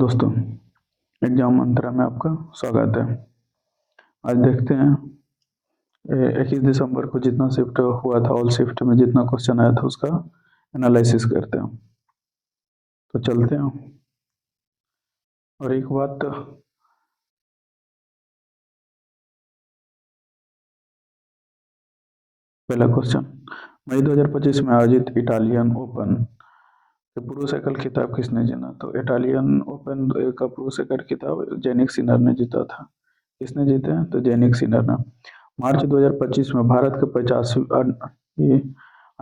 दोस्तों, एग्जाम मंत्रा में आपका स्वागत है। आज देखते हैं 21 दिसंबर को जितना शिफ्ट हुआ था, ऑल शिफ्ट में जितना क्वेश्चन आया था उसका एनालिसिस करते हैं। तो चलते हैं। और एक बात, पहला क्वेश्चन, मई 2025 में आयोजित इटालियन ओपन के पुरुष एकल खिताब किसने जीता? तो इटालियन ओपन का पुरुष एकल खिताब जेनिक सिनर ने जीता था। किसने जीते हैं? तो जेनिक सिनर ने। मार्च 2025 में भारत के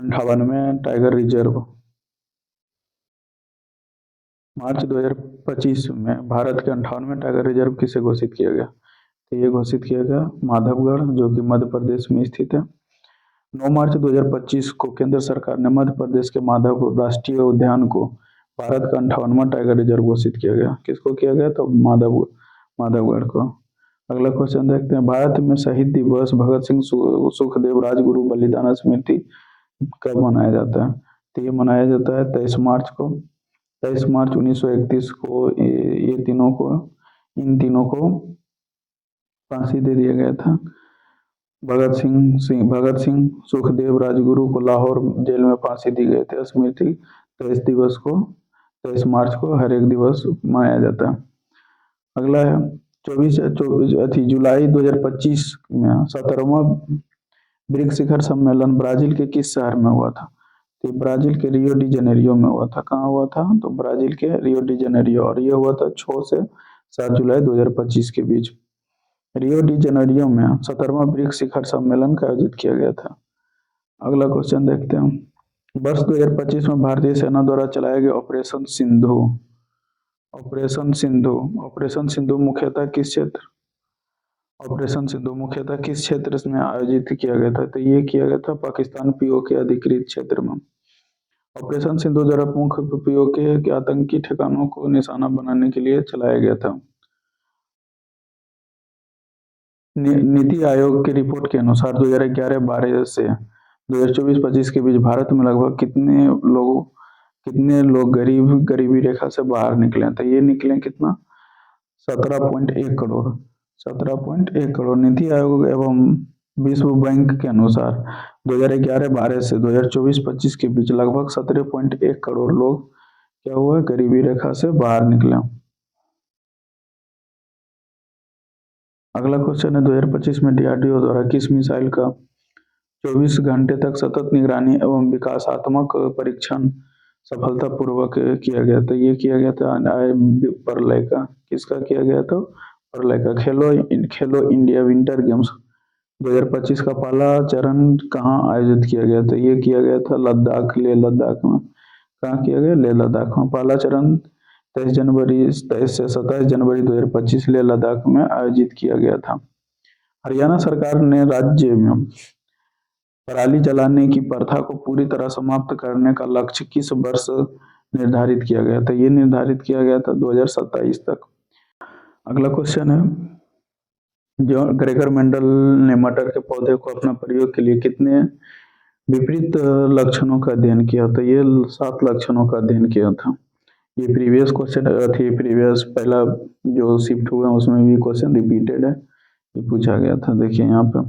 58वें टाइगर रिजर्व, मार्च 2025 में भारत के 58वें टाइगर रिजर्व किसे घोषित किया गया? तो ये घोषित किया गया माधवगढ़, जो कि मध्य प्रदेश में स्थित है। 9 मार्च 2025 को केंद्र सरकार ने मध्य प्रदेश के माधव राष्ट्रीय उद्यान को भारत का 58वां टाइगर रिजर्व घोषित किया गया। किसको किया गया? तो माधवगढ़ को। अगला क्वेश्चन देखते हैं, भारत में शहीद दिवस भगत सिंह सुखदेव राजगुरु बलिदान स्मृति कब मनाया जाता है? तो ये मनाया जाता है 23 मार्च को। 23 मार्च 1931 को इन तीनों को फांसी दे दिया गया था। भगत सिंह सुखदेव राजगुरु को लाहौर जेल में फांसी दी गई थी। स्मृति 23 मार्च को हर एक दिवस मनाया जाता है। अगला है 24 जुलाई 2025 में 17वां ब्रिक्स शिखर सम्मेलन ब्राजील के किस शहर में हुआ था? तो ब्राजील के रियो डी जेनेरियो में हुआ था। कहाँ हुआ था? तो ब्राजील के रियो डी जेनेरियो, और ये हुआ था 6 से 7 जुलाई 2025 के बीच। रियो डी जेनेरियो में 17वां ब्रिक्स शिखर सम्मेलन का आयोजित किया गया था। अगला क्वेश्चन देखते हैं, वर्ष 2025 में भारतीय सेना द्वारा चलाए गए ऑपरेशन सिंधु मुख्यतः किस क्षेत्र में आयोजित किया गया था? तो ये किया गया था पाकिस्तान पीओके अधिकृत क्षेत्र में। ऑपरेशन सिंधु द्वारा मुख्य पीओके के आतंकी ठिकानों को निशाना बनाने के लिए चलाया गया था। नीति आयोग की रिपोर्ट के अनुसार 2011-12 से 2024-25 के बीच भारत में लगभग कितने लोग गरीबी रेखा से बाहर निकले? तो ये निकले कितना? 17.1 करोड़। 17.1 करोड़। नीति आयोग एवं विश्व बैंक के अनुसार 2011-12 से 2024-25 के बीच लगभग 17.1 करोड़ लोग क्या हुआ? गरीबी रेखा से बाहर निकले। अगला क्वेश्चन है, 2025 में डीआरडीओ द्वारा किस मिसाइल का 24 घंटे तक सतत निगरानी एवं विकासात्मक परीक्षण सफलतापूर्वक किया गया? तो ये किया गया था परलय का। किसका किया गया? तो परलय का। खेलो इंडिया विंटर गेम्स 2025 का पहला चरण कहाँ आयोजित किया गया? तो ये किया गया था लेह लद्दाख में। कहाँ किया गया? लेह लद्दाख में। पहला चरण 23 से 27 जनवरी 2025 लेह लद्दाख में आयोजित किया गया था। हरियाणा सरकार ने राज्य में पराली जलाने की प्रथा को पूरी तरह समाप्त करने का लक्ष्य किस वर्ष निर्धारित किया गया था? ये निर्धारित किया गया था 2027 तक। अगला क्वेश्चन है, जो ग्रेगर मेंडल ने मटर के पौधे को अपना प्रयोग के लिए कितने विपरीत लक्षणों का अध्ययन किया? तो ये 7 लक्षणों का अध्ययन किया था। ये प्रीवियस क्वेश्चन थी, प्रीवियस पहला जो शिफ्ट हुआ उसमें भी क्वेश्चन रिपीटेड है, ये पूछा गया था। देखिए यहाँ पे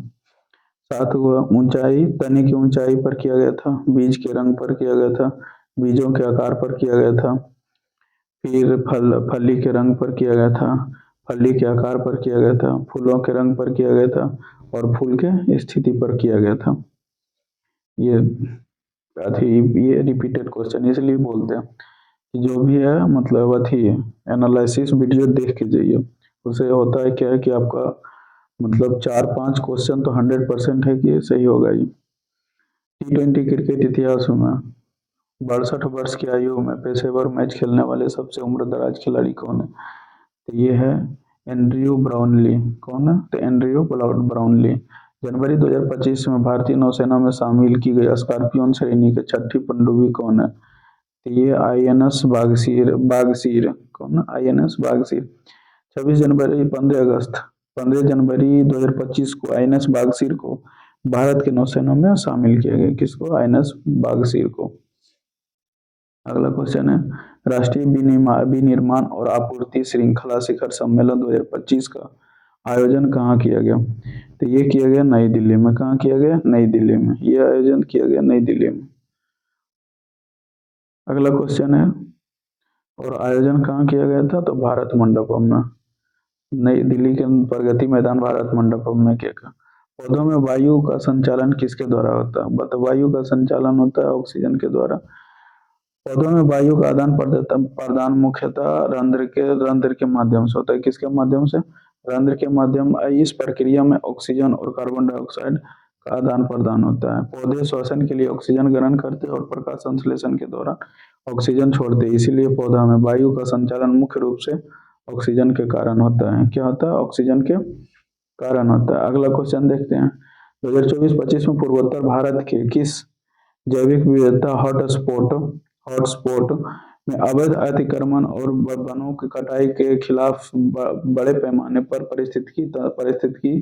7 ऊंचाई, तने की ऊंचाई पर किया गया था, बीज के रंग पर किया गया था, बीजों के आकार पर किया गया था, फिर फली के रंग पर किया गया था, फली के आकार पर किया गया था, फूलों के रंग पर किया गया था, और फूल के स्थिति पर किया गया था। ये रिपीटेड क्वेश्चन इसलिए बोलते हैं कि जो भी है मतलब एनालिसिस वीडियो देख के जाइए। उससे होता है क्या है कि आपका मतलब 4-5 क्वेश्चन तो 100% है कि सही होगा ही। T20 क्रिकेट इतिहास में 62 वर्ष की आयु में पेशेवर मैच खेलने वाले सबसे उम्रदराज खिलाड़ी कौन है? तो ये है एंड्रयू ब्राउनली। कौन है? तो एंड्रयू ब्राउनली। जनवरी 2025 में भारतीय नौसेना में शामिल की गई स्कॉर्पियन श्रेणी के 6ठी पनडुब्बी कौन है? तो ये INS बागसीर। कौन है? INS बागसीर। 15 जनवरी 2025 को INS बागसीर को भारत के नौसेना में शामिल किया गया। किसको? INS बागसीर को। अगला क्वेश्चन है, राष्ट्रीय विनिर्माण और आपूर्ति श्रृंखला शिखर सम्मेलन 2025 का आयोजन कहाँ किया गया? तो ये किया गया नई दिल्ली में। कहाँ किया गया? नई दिल्ली में। ये आयोजन किया गया नई दिल्ली में। अगला क्वेश्चन है, और आयोजन कहाँ किया गया था? तो भारत मंडपम में, नई दिल्ली के प्रगति मैदान भारत मंडपम में किया गया। पौधों में वायु का संचालन किसके द्वारा होता है? वायु का संचालन होता है ऑक्सीजन के द्वारा। पौधों में वायु का आदान प्रदान मुख्यतः रंध्र के माध्यम से होता है। किसके माध्यम से? रंध्र के माध्यम। इस प्रक्रिया में ऑक्सीजन और कार्बन डाइऑक्साइड का आदान प्रदान होता है। पौधे श्वसन के लिए ऑक्सीजन ग्रहण करते हैं और प्रकाश संश्लेषण के दौरान ऑक्सीजन छोड़ते हैं। इसीलिए पौधा में वायु का संचालन मुख्य रूप से ऑक्सीजन के कारण होता है। क्या होता है? ऑक्सीजन के कारण होता है। अगला क्वेश्चन देखते हैं। 2024-25 में पूर्वोत्तर भारत के किस जैविक विविधता हॉटस्पॉट में अवैध अतिक्रमण और वनों की कटाई के खिलाफ बड़े पैमाने पर पारिस्थितिकी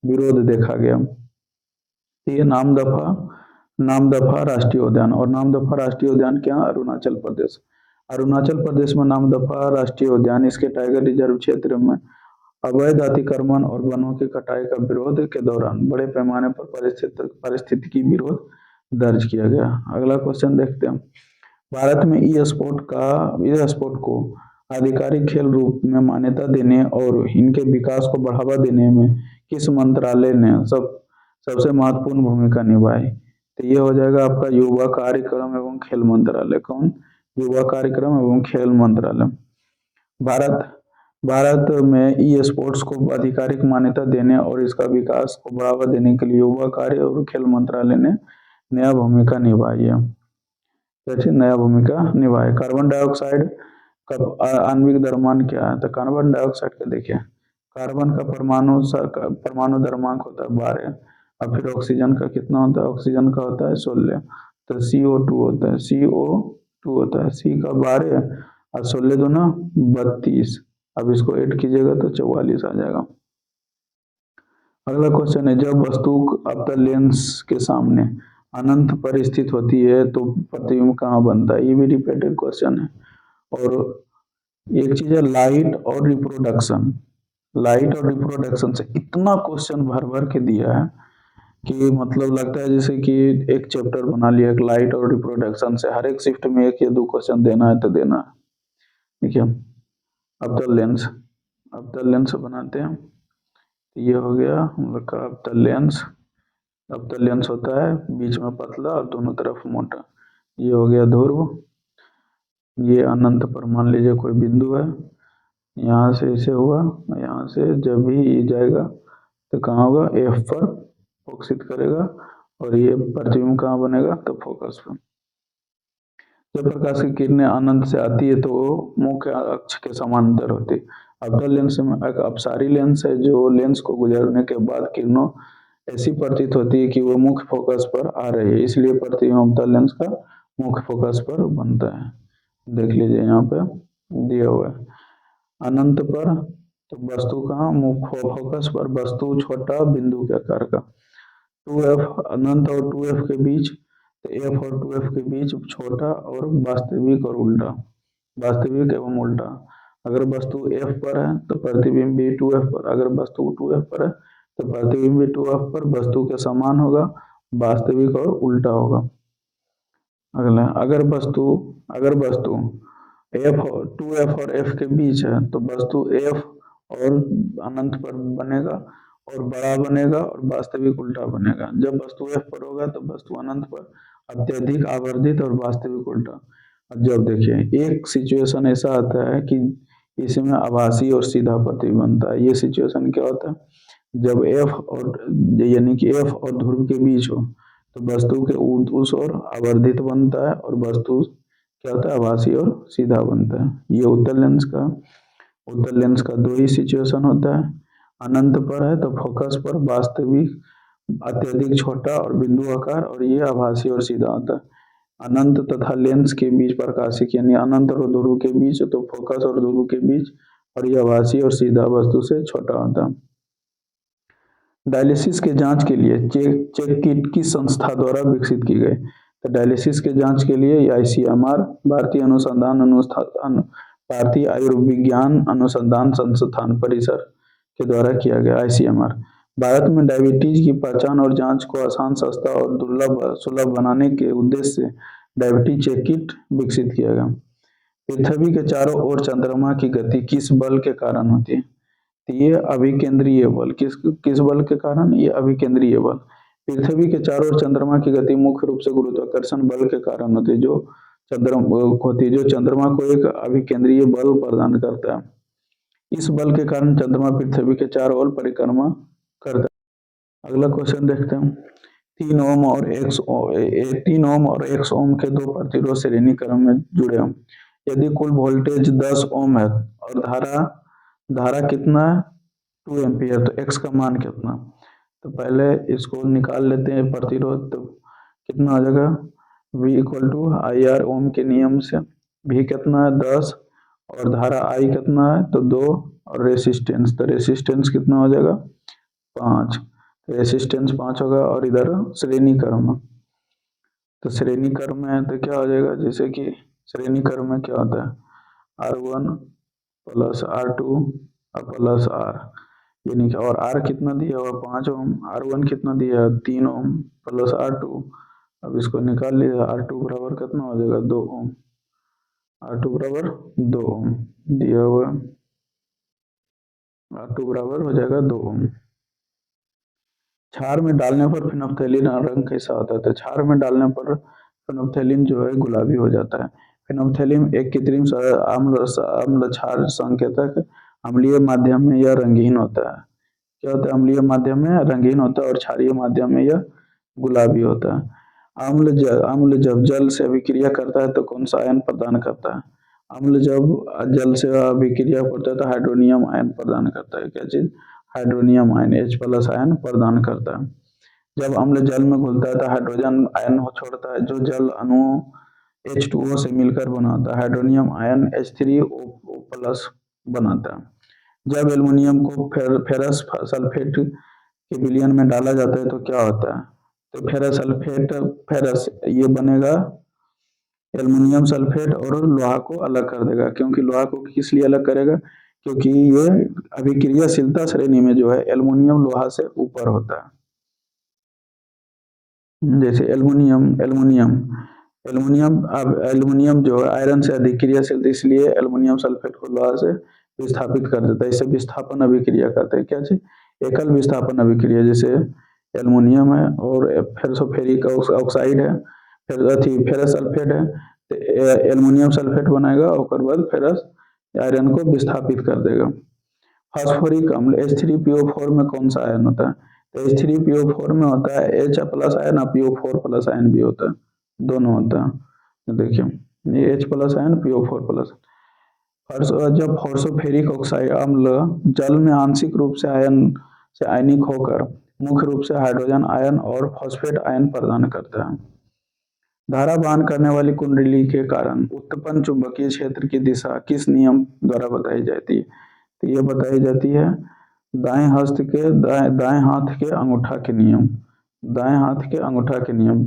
विरोध देखा गया? ये नामदफा राष्ट्रीय उद्यान। और नामदफा राष्ट्रीय उद्यान क्या? अरुणाचल प्रदेश। अरुणाचल प्रदेश में नामदफा राष्ट्रीय उद्यान, इसके टाइगर रिजर्व क्षेत्र में अवैध अतिक्रमण और वनों की कटाई का विरोध के दौरान बड़े पैमाने पर पारिस्थितिकी विरोध दर्ज किया गया। अगला क्वेश्चन देखते हैं। भारत में ई स्पोर्ट को आधिकारिक खेल रूप में मान्यता देने और इनके विकास को बढ़ावा देने में किस मंत्रालय ने सबसे महत्वपूर्ण भूमिका निभाई? तो ये हो जाएगा आपका युवा कार्यक्रम एवं खेल मंत्रालय। कौन? युवा कार्यक्रम एवं खेल मंत्रालय। भारत में ई स्पोर्ट्स को आधिकारिक मान्यता देने और इसका विकास को बढ़ावा देने के लिए युवा कार्य और खेल मंत्रालय ने नया भूमिका निभाई है। जैसे नया भूमिका निभाए। कार्बन डाइऑक्साइड का आणविक द्रव्यमान क्या है? तो कार्बन डाइऑक्साइड का देखिए, कार्बन का परमाणु द्रव्यमांक होता है 12, और फिर ऑक्सीजन का कितना होता है? ऑक्सीजन का होता है 16। तो CO2 होता है, CO2 होता है, C का 12 और 16 दूना 32। अब इसको ऐड कीजिएगा तो 44 आ जाएगा। अगला क्वेश्चन है, जब वस्तु अवतल लेंस के सामने अनंत पर स्थित होती है तो प्रतिबिंब कहाँ बनता है? ये भी रिपीटेड क्वेश्चन है। और एक चीज है लाइट और रिप्रोडक्शन। लाइट और रिप्रोडक्शन से इतना क्वेश्चन भर भर के दिया है कि मतलब लगता है जैसे कि एक चैप्टर बना लिया एक लाइट और रिप्रोडक्शन से। हर एक शिफ्ट में एक या दो क्वेश्चन देना है तो देना है। ठीक है, अवतल लेंस बनाते हैं। ये हो गया हम लोग का अवतल लेंस होता है बीच में पतला और दोनों तरफ मोटा। ये हो गया ध्रुव। ये अनंत पर मान लीजिए कोई बिंदु है, यहाँ से ऐसे हुआ, यहाँ से जब भी जाएगा तो कहाँ होगा? F पर फोकसित करेगा और ये प्रतिबिंब कहाँ बनेगा? तो फोकस पर। जब प्रकाश की किरणें अनंत से आती है तो वो मुख्य अक्ष के समांतर होती है। अवतल लेंस में एक अपसारी लेंस है जो लेंस को गुजरने के बाद किरणों ऐसी प्रतीत होती है कि वो मुख्य फोकस पर आ रही है, इसलिए प्रतिबिंब अवतल लेंस का मुख्य फोकस पर बनता है। देख लीजिए यहाँ पे दिया हुआ है। अनंत पर तो वस्तु कहाँ? मुख्य फोकस पर, वस्तु छोटा बिंदु के आकार का। 2F अनंत और 2F के बीच, तो F और 2F के बीच छोटा और वास्तविक और उल्टा, वास्तविक एवं उल्टा। अगर वस्तु F पर है तो प्रतिबिंब भी 2F पर, अगर वस्तु 2F पर है तो प्रतिबिंब भी 2F पर वस्तु के समान होगा, वास्तविक और उल्टा होगा। अगला, अगर वस्तु F और 2F और F के बीच है तो वस्तु F और अनंत पर बनेगा और बड़ा बनेगा और वास्तविक उल्टा बनेगा। जब वस्तु F पर होगा तो वस्तु अनंत पर अत्यधिक आवर्धित और वास्तविक उल्टा। और जब देखिए एक सिचुएशन ऐसा आता है कि इसमें आभासी और सीधा प्रतिबिंब बनता है। ये सिचुएशन क्या होता है? जब F और यानी कि F और ध्रुव के बीच हो तो वस्तु के उस ओर आवर्धित बनता है और वस्तु क्या होता है? आभासी और सीधा बनता है। ये उत्तल लेंस का दो ही सिचुएशन होता है। अनंत पर है तो फोकस पर वास्तविक अत्यधिक छोटा और बिंदु आकार, और ये आभासी और सीधा होता है। अनंत तथा लेंस के बीच प्रकाशिक यानी अनंत और ध्रुव के बीच तो फोकस और ध्रुव के बीच, और ये आभासी और सीधा वस्तु से छोटा होता है। डायलिसिस के जांच के लिए चेक किट किस संस्था द्वारा विकसित की गई? तो डायलिसिस के जांच के लिए आईसीएमआर भारतीय आयुर्विज्ञान अनुसंधान संस्थान परिसर के द्वारा किया गया। आईसीएमआर भारत में डायबिटीज की पहचान और जांच को आसान, सस्ता और सुलभ बनाने के उद्देश्य से डायबिटीज चेक किट विकसित किया गया। पृथ्वी के चारों ओर चंद्रमा की गति किस बल के कारण होती है? तो ये अभिकेंद्रीय बल। किस बल के कारण? ये अभिकेंद्रीय बल। पृथ्वी के चारों ओर चंद्रमा की गति मुख्य रूप से गुरुत्वाकर्षण बल के कारण होती है, जो चंद्रमा को एक अभिकेंद्रीय बल प्रदान करता है। इस बल के कारण चंद्रमा पृथ्वी के चारों ओर परिक्रमा करता है। अगला क्वेश्चन देखते हैं। 3 ओम और 1 ओम के दो प्रतिरोध श्रेणी क्रम में जुड़े हैं। यदि कुल वोल्टेज 10 ओम है और धारा कितना है? 2 एम्पियर, तो x का मान कितना? तो पहले इसको निकाल लेते हैं प्रतिरोध। तो कितना आ जाएगा? V equal to I R Ohm के नियम से। V कितना है? 10 और धारा I कितना है? तो 2 और रेसिस्टेंस, तो रेसिस्टेंस कितना हो जाएगा? 5। रेसिस्टेंस 5 होगा और इधर श्रेणी क्रम, तो श्रेणी क्रम में तो क्या हो जाएगा? जैसे कि श्रेणी क्रम में क्या होता है? R1 plus R2 plus R, यानी कि और R कितना दिया हुआ? 5 ओम। R1 कितना दिया है? 3 ओम प्लस R2। अब इसको निकाल लिया। R2 बराबर कितना हो जाएगा? 2 ओम। R2 बराबर 2 ओम दिया हुआ। R2 बराबर हो जाएगा 2 ओम। क्षार में डालने पर फिनोप्थेलिन रंग कैसा होता है? तो क्षार में डालने पर फिनोप्थेलिन जो है गुलाबी हो जाता है। फिनोप्थेलिन एक कृत्रिम अम्ल क्षार संकेतक अम्लीय माध्यम में यह रंगीन होता है। क्या होता है? अम्लीय माध्यम में रंगीन होता है और क्षारीय माध्यम में यह गुलाबी होता है। अम्ल जब जल से अभिक्रिया करता है तो कौन सा आयन प्रदान करता है? अम्ल जब जल से अभिक्रिया करता है तो हाइड्रोनियम आयन प्रदान करता है। क्या चीज? हाइड्रोनियम आयन, H+ आयन प्रदान करता है। जब अम्ल जल में घुलता है तो हाइड्रोजन आयन छोड़ता है, जो जल अणु H2O से मिलकर बनाता है। हाइड्रोनियम आयन H3O+ बनाता है। जब एल्युमिनियम को फेरस सल्फेट के विलयन में डाला जाता है तो क्या होता है? तो फेरस ये बनेगा एल्युमिनियम सल्फेट और लोहा को अलग कर देगा। क्योंकि लोहा को किस लिए अलग करेगा? क्योंकि ये अभिक्रियाशीलता श्रेणी में जो है एल्युमिनियम लोहा से ऊपर होता है। जैसे एल्युमिनियम जो है आयरन से अधिक क्रियाशील, इसलिए एल्युमिनियम सल्फेट को लोहा से विस्थापित कर देता है। इसे विस्थापन अभिक्रिया कहते हैं। क्या चीज? एकल विस्थापन अभिक्रिया। जैसे एल्युमिनियम है और फेरिक ऑक्साइड है, फिर फेरस सल्फेट है, तो एल्युमिनियम सल्फेट बनाएगा और उसके बाद फेरस आयरन को विस्थापित कर देगा। फास्फोरिक अम्ल H3PO4 में कौन सा आयन होता है? तो H3PO4 में होता है H+ आयन और PO4+ आयन भी होता है, दोनों होता है। तो देखिए ये H+ आयन, PO4+। जब फॉस्फोफेरिक ऑक्साइड अम्ल जल में आंशिक रूप से आयनिक होकर मुख्य रूप से हाइड्रोजन आयन और फॉस्फेट आयन प्रदान करता है। धारा वहन करने वाली कुंडली के कारण उत्पन्न चुंबकीय क्षेत्र की दिशा किस नियम द्वारा बताई जाती है? तो ये बताई जाती है दाएं हाथ के अंगूठा के नियम। दाएं हाथ के अंगूठा के नियम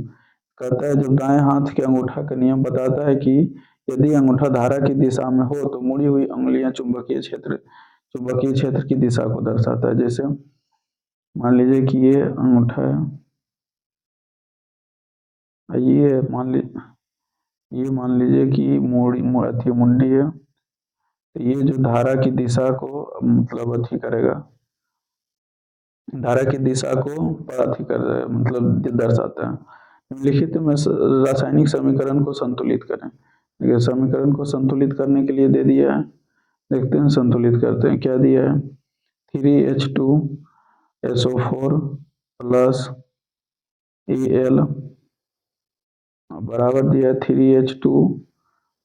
कहता है, जब दाएं हाथ के अंगूठा का नियम बताता है कि यदि अंगूठा धारा की दिशा में हो तो मुड़ी हुई उंगलियां चुंबकीय क्षेत्र की दिशा को दर्शाता है। जैसे मान लीजिए कि ये अंगूठा है, ये मान लीजिए कि मुंडी है, तो ये जो धारा की दिशा को मतलब अथी करेगा, धारा की दिशा को अथी कर मतलब दर्शाता है। निम्नलिखित में रासायनिक समीकरण को संतुलित करें। समीकरण को संतुलित करने के लिए दे दिया है, देखते हैं संतुलित करते हैं। क्या दिया है? 3H2SO4 प्लस Al बराबर दिया है 3H2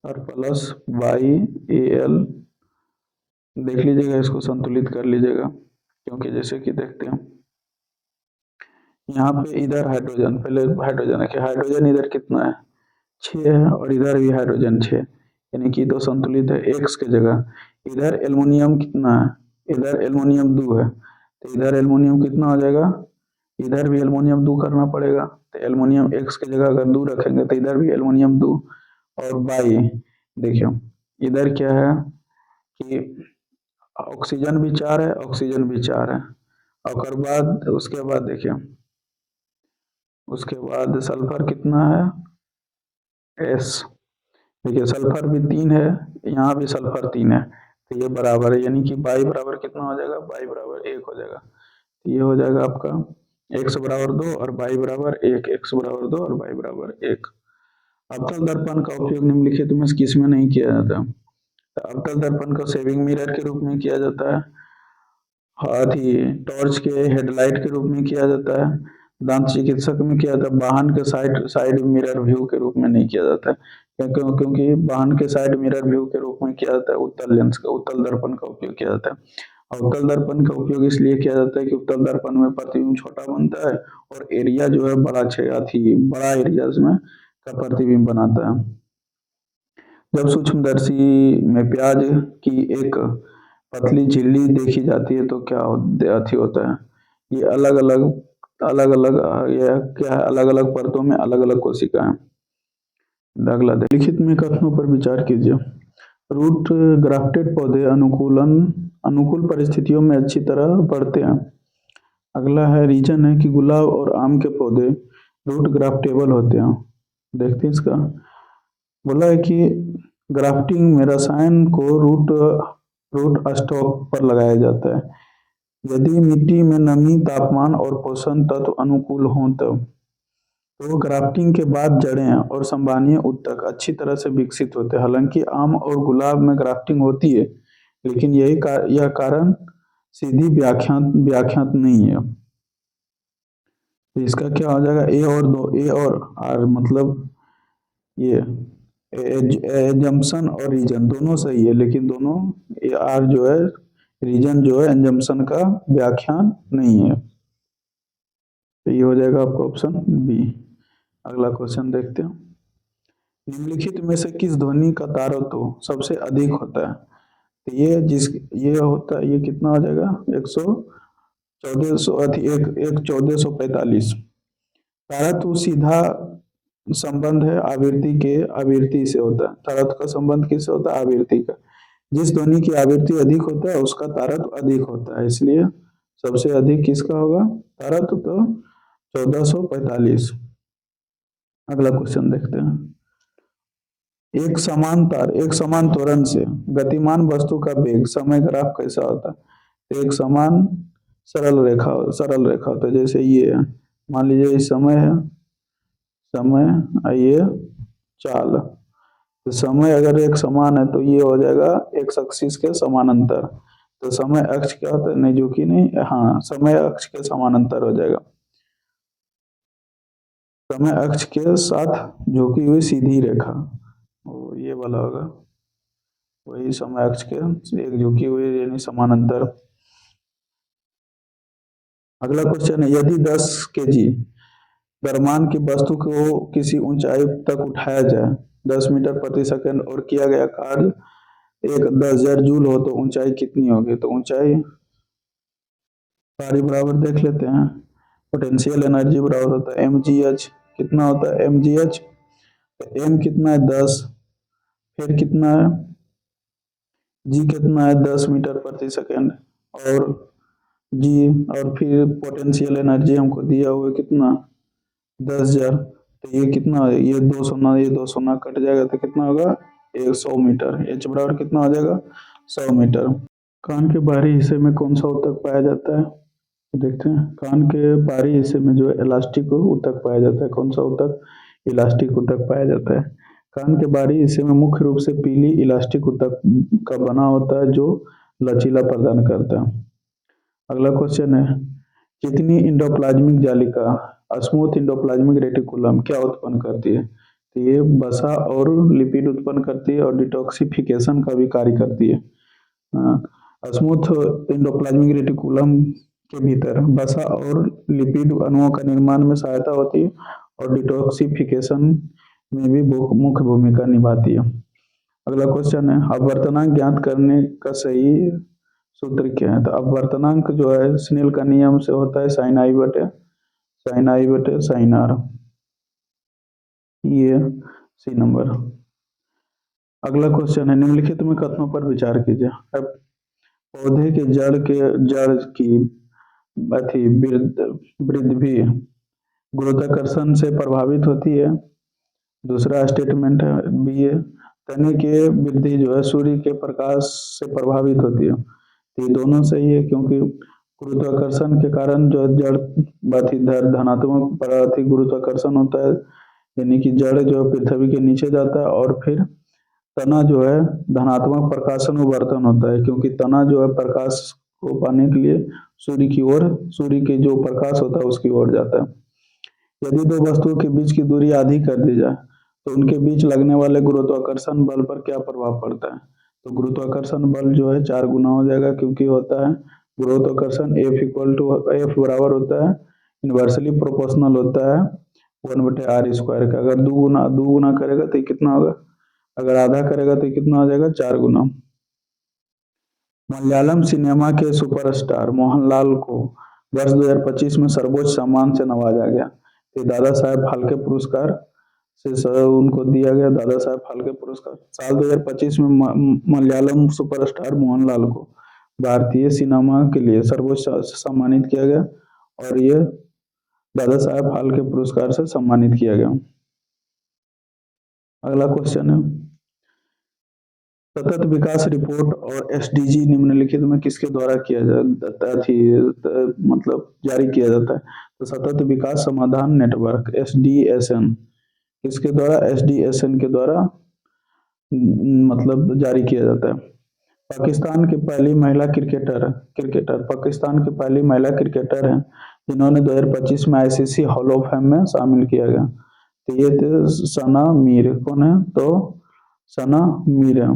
और प्लस YAl। देख लीजिएगा, इसको संतुलित कर लीजिएगा। क्योंकि जैसे कि देखते हैं यहाँ पे इधर हाइड्रोजन, पहले हाइड्रोजन है कि हाइड्रोजन इधर कितना है? 6 है और इधर भी हाइड्रोजन 6, यानी कि तो संतुलित है। X के जगह इधर एल्युमिनियम कितना है? इधर एल्युमिनियम 2 है, तो इधर एल्युमिनियम कितना हो जाएगा? इधर भी एल्युमिनियम 2 करना पड़ेगा, तो एल्युमिनियम x की जगह अगर 2 रखेंगे तो इधर भी एल्युमिनियम 2 और बाई, देखिए इधर क्या है कि ऑक्सीजन भी 4 है, ऑक्सीजन भी 4 है, और बाद उसके बाद देखिए, उसके बाद सल्फर कितना है S, देखिए सल्फर भी 3 है, यहाँ भी सल्फर 3 है, तो ये बराबर है, यानी कि बाई बराबर कितना हो जाएगा, बाई बराबर 1 हो जाएगा, तो ये हो जाएगा आपका x बराबर 2 और बाई बराबर 1, x बराबर 2 और बाई बराबर 1। अवतल दर्पण का उपयोग निम्नलिखित में किस में नहीं किया जाता, तो अवतल दर्पण को सेविंग मिरर के रूप में किया जाता है, हाथी टॉर्च के हेडलाइट के रूप में किया जाता है, दांत चिकित्सक में किया जाता है, वाहन के साइड साइड मिरर व्यू के रूप में नहीं किया जाता है, क्योंकि वाहन के साइड मिरर व्यू के रूप में किया जाता है उत्तल लेंस का, उत्तल दर्पण का उपयोग किया जाता है। उत्तल दर्पण का उपयोग इसलिए किया जाता है कि उत्तल दर्पण में प्रतिबिंब छोटा बनता है और एरिया जो है बड़ा बड़ा एरिया में का प्रतिबिंब बनाता है। जब सूक्ष्मदर्शी में प्याज की एक पतली झिल्ली देखी जाती है तो क्या अथी होता है, ये अलग अलग यह क्या है, अलग अलग परतों में अलग अलग कोशिकाएं। अगला लिखित में कथनों पर विचार कीजिए। रूट ग्राफ्टेड पौधे अनुकूल परिस्थितियों में अच्छी तरह बढ़ते हैं। अगला है रीजन है कि गुलाब और आम के पौधे रूट ग्राफ्टेबल होते हैं। देखते हैं इसका, बोला है कि ग्राफ्टिंग में रसायन को रूट स्टॉक पर लगाया जाता है यदि मिट्टी में नमी, तापमान और पोषण तत्व अनुकूल हों तब, तो ग्राफ्टिंग के बाद जड़ें और संवहनीय ऊतक अच्छी तरह से विकसित होते हैं। हालांकि आम और गुलाब में ग्राफ्टिंग होती है, लेकिन यह कारण सीधी व्याख्यात नहीं है। तो इसका क्या हो जाएगा, ए और आर, मतलब ये एजम्पशन और रीजन दोनों सही है, लेकिन दोनों आर जो है, रीजन जो है एजम्पशन का व्याख्यान नहीं है, तो ये हो जाएगा आपका ऑप्शन बी। अगला क्वेश्चन देखते हैं, निम्नलिखित में से किस ध्वनि का तारतम्य सबसे अधिक होता है, तो ये होता है, ये कितना हो जाएगा, 1445। तारतम्य सीधा संबंध है आवृत्ति से होता है, तारतम्य का संबंध किससे होता है, आवृत्ति का, जिस ध्वनि की आवृत्ति अधिक होता है उसका तारतम्य अधिक होता है, इसलिए सबसे अधिक किसका होगा तारतम्य, तो 1445। अगला क्वेश्चन देखते हैं, एक समान त्वरण से गतिमान वस्तु का वेग समय ग्राफ कैसा होता है, तो एक समान सरल रेखा होता है, जैसे ये है, मान लीजिए ये समय ये चाल, तो समय अगर एक समान है तो ये हो जाएगा एक्स एक्सिस के समानांतर, तो समय अक्ष क्या होता है, नहीं झुकी नहीं, हाँ समय अक्ष के समानांतर हो जाएगा, समय अक्ष के साथ झुकी हुई सीधी रेखा, ये वाला होगा, वही समय अक्ष के एक झुकी हुई यानी समानांतर। अगला क्वेश्चन है, यदि 10 केजी द्रव्यमान की वस्तु को किसी ऊंचाई तक उठाया जाए 10 मीटर प्रति सेकंड और किया गया कार्य एक 10,000 जूल हो तो ऊंचाई कितनी होगी, तो ऊंचाई सारी बराबर देख लेते हैं, पोटेंशियल एनर्जी बराबर होता है mgh, कितना होता है mgh, m कितना है 10, फिर कितना है g कितना है 10 मीटर प्रति सेकंड और g, और फिर पोटेंशियल एनर्जी हमको दिया हुआ है कितना 10,000, तो ये कितना है, ये 200 कट जाएगा तो कितना होगा 100 मीटर, h बराबर कितना हो जाएगा 100 मीटर। कान के बाहरी हिस्से में कौन सा ऊतक पाया जाता है, देखते हैं, कान के बाहरी हिस्से में जो इलास्टिक ऊतक पाया जाता है, कौन सा ऊतक, इलास्टिक ऊतक पाया जाता है। कान के बाहरी हिस्से में मुख्य रूप से पीली इलास्टिक ऊतक का बना होता है जो लचीला प्रदान करता है। अगला क्वेश्चन है, कितनी इंडोप्लाज्मिक जालिका स्मूथ इंडोप्लाज्मिक रेटिकुलम क्या उत्पन्न करती है, तो ये वसा और लिपिड उत्पन्न करती है और डिटॉक्सिफिकेशन का भी कार्य करती है। स्मूथ इंडोप्लाज्मिक रेटिकुलम के भीतर वसा और लिपिड अणुओं का निर्माण में सहायता होती है और डिटॉक्सिफिकेशन में भी मुख्य भूमिका निभाती है। अगला क्वेश्चन है, अपवर्तनांक ज्ञात करने का सही सूत्र क्या है, तो अपवर्तनांक जो है स्नेल का नियम से होता है sin i बटे साइन आई बटे साइन आर, ये सी नंबर। अगला क्वेश्चन है, निम्नलिखित में कथनों पर विचार कीजिए। अब पौधे के जड़ की वृद्धि भी गुरुत्वाकर्षण से प्रभावित होती है। दूसरा स्टेटमेंट है बी है, तने की वृद्धि जो है सूर्य के प्रकाश से प्रभावित होती है। तो ये दोनों सही है, क्योंकि गुरुत्वाकर्षण के कारण जो जड़ धनात्मक गुरुत्वाकर्षण होता है, यानी कि जड़ जो पृथ्वी के नीचे जाता है, और फिर तना जो है धनात्मक प्रकाशानुवर्तन होता है, क्योंकि तना जो है प्रकाश को पाने के लिए सूर्य के जो प्रकाश होता है उसकी ओर जाता है। यदि दो वस्तुओं के बीच की दूरी आधी कर दी जाए तो उनके बीच लगने वाले गुरुत्वाकर्षण बल पर क्या प्रभाव पड़ता है? तो गुरुत्वाकर्षण बल जो है 4 गुना हो जाएगा, क्योंकि होता है गुरुत्वाकर्षण F बराबर होता है इन्वर्सली प्रोपोर्शनल होता है 1/r² का। अगर दो गुना करेगा तो कितना होगा, अगर आधा करेगा तो कितना हो जाएगा, 4 गुना। मलयालम सिनेमा के सुपरस्टार मोहनलाल को वर्ष 2025 में सर्वोच्च सम्मान से नवाजा गया। तो दादा साहेब फाल्के पुरस्कार से उनको दिया गया, दादा साहेब फाल्के पुरस्कार। साल 2025 में मलयालम सुपरस्टार मोहनलाल को भारतीय सिनेमा के लिए सर्वोच्च सम्मानित किया गया, और ये दादा साहेब फाल्के पुरस्कार से सम्मानित किया गया। अगला क्वेश्चन है, सतत विकास रिपोर्ट और एसडीजी निम्नलिखित में किसके द्वारा किया जाता मतलब जारी किया जाता है? तो सतत विकास समाधान नेटवर्क एसडीएसएन किसके द्वारा, एसडीएसएन के द्वारा मतलब जारी किया जाता है। पाकिस्तान की पहली महिला क्रिकेटर पाकिस्तान की पहली महिला क्रिकेटर है जिन्होंने 2025 में आईसीसी हॉल ऑफ फेम में शामिल किया गया। तो ये थे सना मीर। कौन है? तो सना मीर है,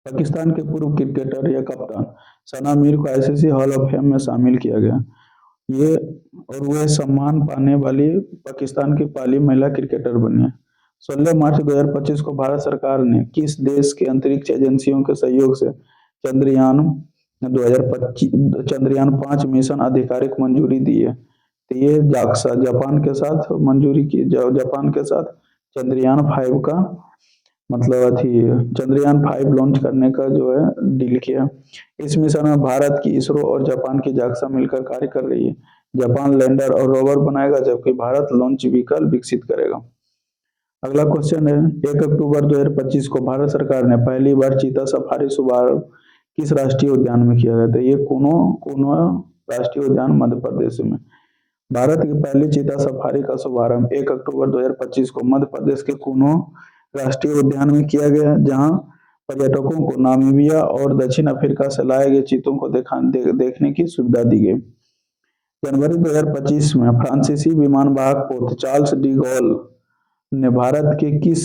पाकिस्तान के पूर्व क्रिकेटर या कप्तान सना मीर को आईसीसी हॉल ऑफ फेम में शामिल किया गया। ये और वह सम्मान पाने वाली पाकिस्तान की पहली महिला क्रिकेटर बनी है। 16 मार्च 2025 को भारत सरकार ने किस देश के अंतरिक्ष एजेंसियों के सहयोग से चंद्रयान 5 मिशन आधिकारिक मंजूरी दी है? तो ये जाक्सा जापान के साथ मंजूरी की, जापान के साथ चंद्रयान 5 का मतलब चंद्रयान 5 लॉन्च करने का जो है डील किया। इस मिशन में भारत की इसरो और जापान की जाक्सा मिलकर कार्य कर रही है। जापान लैंडर और रोवर बनाएगा, जबकि भारत लॉन्च व्हीकल विकसित करेगा। अगला क्वेश्चन है, 1 अक्टूबर 2025 को भारत सरकार ने पहली बार चीता सफारी शुभारंभ किस राष्ट्रीय उद्यान में किया गया था? ये कोनो राष्ट्रीय उद्यान मध्य प्रदेश में। भारत की पहली चीता सफारी का शुभारंभ 1 अक्टूबर 2025 को मध्य प्रदेश के कोनो राष्ट्रीय उद्यान में किया गया, जहां पर्यटकों को नामीबिया और दक्षिण अफ्रीका से लाए गए चीतों को देखने की सुविधा दी गई। जनवरी 2025 में फ्रांसीसी विमान वाहक पोत चार्ल्स डी गॉल ने भारत के किस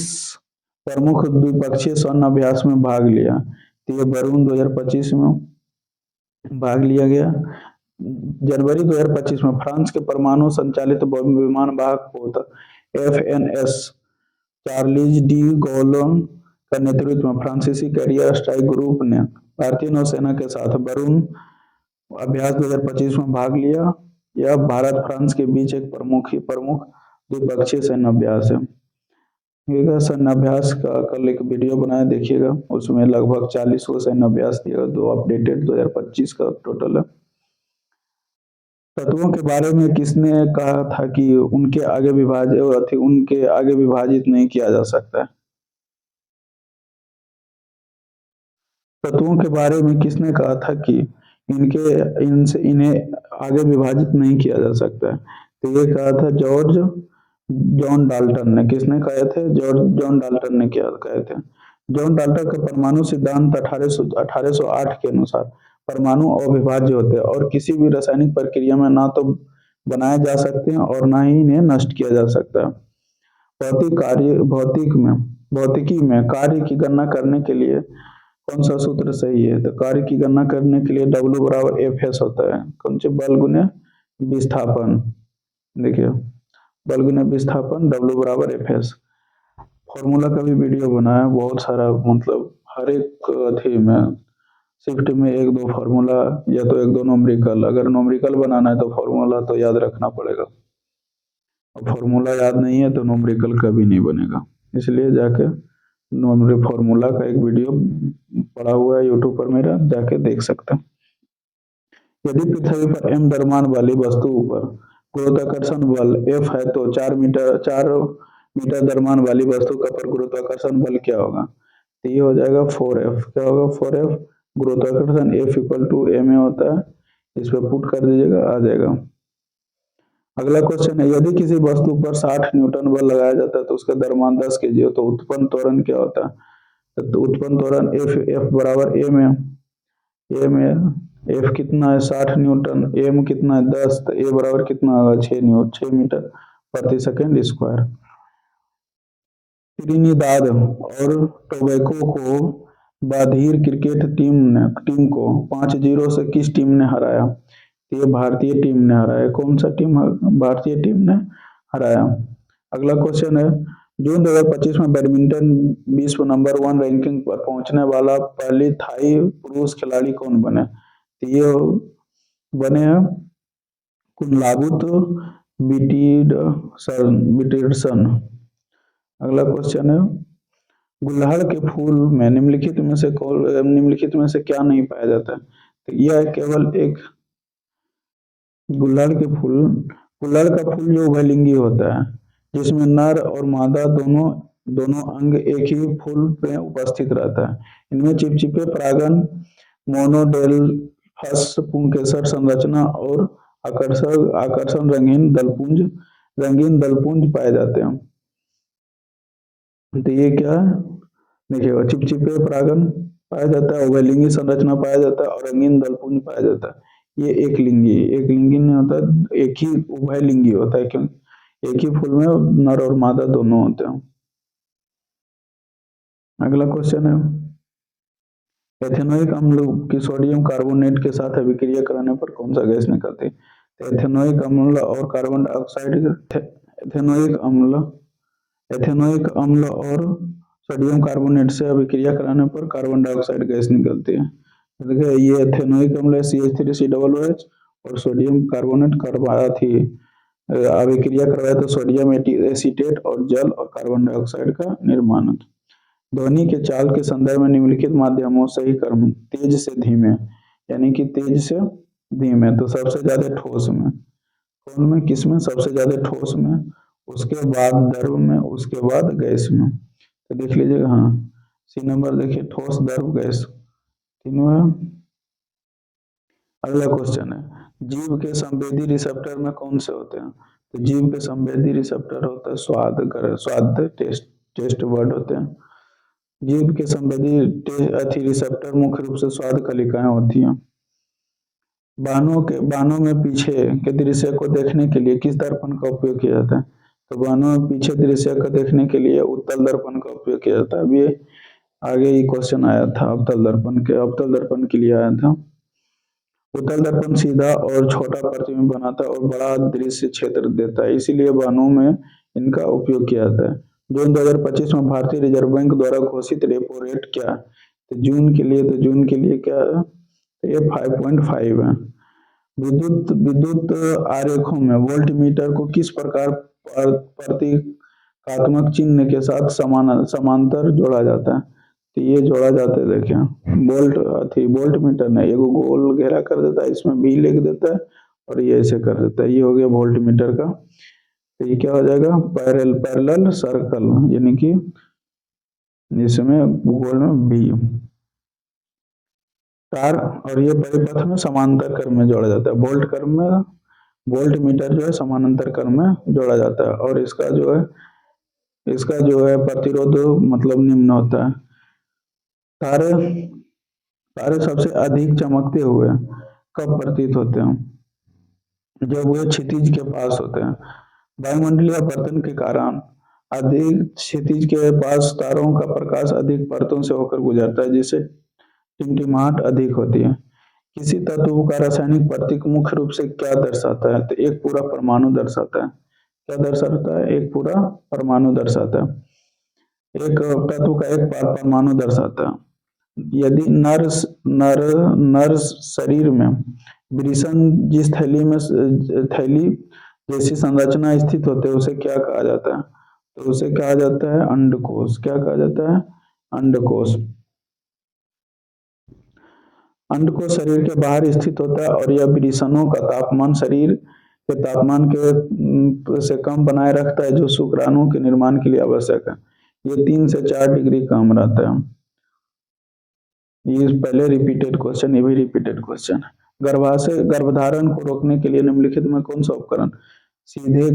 प्रमुख द्विपक्षीय सैन्य अभ्यास में भाग लिया? तो ये बरून 2025 में भाग लिया गया। जनवरी 2025 में फ्रांस के परमाणु संचालित विमान वाहक पोत FNS चार्ल्स डी गॉल का नेतृत्व में फ्रांसीसी कैरियर स्ट्राइक ग्रुप ने भारतीय नौसेना के साथ बरून अभ्यास 2025 में भाग लिया। यह भारत फ्रांस के बीच एक प्रमुख द्विपक्षीय सैन्य अभ्यास है। सैन्य अभ्यास का कल एक वीडियो बनाया, देखिएगा, उसमें लगभग 40 को सैन्य अभ्यास दिया, दो अपडेटेड 2025 का टोटल है। तत्वों के बारे में किसने कहा था कि उनके आगे विभाजित नहीं किया जा सकता है? तत्वों के बारे में किसने कहा था कि इन्हें आगे विभाजित नहीं किया जा सकता है? तो ये कहा था जॉन डाल्टन ने। किसने कहे थे? जॉन डाल्टन ने क्या कहे थे? जॉन डाल्टन का परमाणु सिद्धांत 1808 के अनुसार परमाणु अविभाज्य होते हैं और किसी भी रासायनिक प्रक्रिया में ना तो बनाए जा सकते हैं और ना ही इन्हें नष्ट किया जा सकता है। भौतिकी में कार्य की गणना करने के लिए कौन सा सूत्र सही है? तो कार्य की गणना करने के लिए W बराबर FS होता है। कौन से? बल गुने विस्थापन। देखिए, बल गुने विस्थापन W बराबर FS। फॉर्मूला का भी वीडियो बनाया बहुत सारा, मतलब हर एक अथी में शिफ्ट में एक दो फार्मूला या तो एक दो नोमरिकल, अगर नोमरिकल बनाना है तो फार्मूला तो याद रखना पड़ेगा, और फार्मूला याद नहीं है तो नोमरिकल कभी नहीं बनेगा। इसलिए जाके नोमरी फार्मूला का एक वीडियो पड़ा हुआ है यूट्यूब पर मेरा, जाके देख सकते हैं। यदि पृथ्वी पर m द्रव्यमान वाली वस्तु पर गुरुत्वाकर्षण बल F है तो 4 मीटर द्रव्यमान वाली वस्तु का पर गुरुत्वाकर्षण बल क्या होगा? तो ये हो जाएगा 4F। क्या होगा 4F? गुरुत्वाकर्षण F इक्वल टू ma होता है, इस पर पुट कर दीजिएगा, आ जाएगा। अगला क्वेश्चन है, यदि किसी वस्तु पर 60 न्यूटन बल लगाया जाता है तो उसका द्रव्यमान 10 kg हो तो उत्पन्न त्वरण क्या होता है? तो उत्पन्न त्वरण F बराबर a में F कितना है 60 न्यूटन, m कितना है 10, तो a बराबर कितना होगा 6 मीटर प्रति सेकंड स्क्वायर। त्रिनिदाद और टोबैको को बाधिर क्रिकेट टीम को 5-0 से किस टीम ने हराया? ये भारतीय टीम ने हराया। कौन सा टीम? भारतीय टीम ने हराया। अगला क्वेश्चन है, जून 2025 में बैडमिंटन विश्व नंबर 1 रैंकिंग पर पहुंचने वाला पहली थाई पुरुष खिलाड़ी कौन बने? तो ये बने हैं कुनलाबुत बिटिडसन। अगला क्वेश्चन है, गुड़हल के फूल में निम्नलिखित में से क्या नहीं पाया जाता है? तो यह केवल एक गुड़हल का फूल जो उभयलिंगी होता है, जिसमें नर और मादा दोनों अंग एक ही फूल में उपस्थित रहता है। इनमें चिपचिपे परागन, मोनोडेल्फस पुंकेसर संरचना और आकर्षण रंगीन दलपुंज पाए जाते हैं। तो ये क्या है? देखिएगा, चिपचिपे परागन पाया जाता है, उभयलिंगी संरचना पाया जाता है और रंगीन दलपुंज पाया जाता है। ये एक लिंगी नहीं होता, एक ही उभयलिंगी होता है, क्योंकि एक ही फूल में नर और मादा दोनों होते हैं। अगला क्वेश्चन है, एथेनोइक अम्ल की सोडियम कार्बोनेट के साथ अभिक्रिया कराने पर कौन सा गैस निकलती है? तो एथेनोइक अम्ल और कार्बन डाइऑक्साइड, एथेनोइक अम्ल और सोडियम कार्बोनेट से अभिक्रिया कराने पर कार्बन डाइऑक्साइड गैस निकलती है। देखिए, ये एथेनोइक अम्ल है CH3COOH और सोडियम कार्बोनेट अभिक्रिया करवाए तो सोडियम एसीटेट और जल और कार्बन डाइऑक्साइड का निर्माण होता है। ध्वनि के चाल के संदर्भ में निम्नलिखित माध्यमों सही क्रम, तेज से धीमे, यानी कि तेज से धीमे, तो सबसे ज्यादा ठोस में, कौन में, किस में? सबसे ज्यादा ठोस में, उसके बाद द्रव में, उसके बाद गैस में। तो देख लीजिएगा, हाँ सी नंबर देखिए, ठोस द्रव गैस तीनों है। अगला क्वेश्चन है, जीव के संवेदी रिसेप्टर में कौन से होते हैं? तो जीव के संवेदी रिसेप्टर होता है स्वाद टेस्ट वर्ड होते हैं। जीव के संवेदी रिसेप्टर मुख्य रूप से स्वाद कलिकाएं होती हैं। बानों में पीछे के दृश्य को देखने के लिए किस दर्पण का उपयोग किया जाता है? तो बानों में पीछे दृश्य को देखने के लिए उत्तल दर्पण का उपयोग किया जाता है। अभी आगे ये क्वेश्चन आया था, अवतल दर्पण के लिए आया था। उत्तल दर्पण सीधा और छोटा प्रतिबिंब बनाता है और बड़ा दृश्य क्षेत्र देता है, इसीलिए बानों में इनका उपयोग किया जाता है। जून 2025 में भारतीय रिजर्व बैंक द्वारा घोषित रेपो रेट क्या है? तो जून के लिए क्या है? तो ये 5.5 है। विद्युत आरेखों में वोल्ट मीटर को किस प्रकार प्रतीकात्मक चिन्ह के साथ समांतर जोड़ा जाता है? तो ये जोड़ा जाता है, देखिए वोल्ट मीटर ने एक गोल घेरा कर देता है, इसमें बी लिख देता है और ये ऐसे कर देता है, ये हो गया वोल्ट मीटर का। तो ये क्या हो जाएगा? पैरेलल सर्कल, यानी कि इसमें गोल में बी तार, और ये परिपथ में समांतर क्रम में जोड़ा जाता है। वोल्ट मीटर जो है समानांतर क्रम में जोड़ा जाता है और इसका जो है प्रतिरोध मतलब निम्न होता है। तारे सबसे अधिक चमकते हुए कब प्रतीत होते हैं? जब वे क्षितिज के पास होते हैं। वायुमंडलीय अपवर्तन के कारण अधिक क्षितिज के पास तारों का प्रकाश अधिक परतों से होकर गुजरता है, जिससे टिमटिमाहट अधिक होती है। किसी तत्व का रासायनिक प्रतीक मुख्य रूप से क्या दर्शाता है? तो एक पूरा परमाणु दर्शाता है। क्या दर्शाता है? एक पूरा परमाणु दर्शाता है। एक तत्व का एक परमाणु दर्शाता है। यदि नर नर शरीर में वृषण जिस थैली जैसी संरचना स्थित होते है उसे क्या कहा जाता है? तो उसे कहा जाता है अंडकोश। क्या कहा जाता है? अंडकोश। अंडकोश शरीर के बाहर स्थित होता है और यह वृषणों का तापमान शरीर के तापमान के से कम बनाए रखता है जो शुक्राणुओं के निर्माण के लिए आवश्यक है। ये 3 से 4 डिग्री कम रहता है। ये पहले रिपीटेड क्वेश्चन, ये भी रिपीटेड क्वेश्चन है। गर्भधारण को रोकने के लिए निम्नलिखित में कौन सा उपकरण सीधे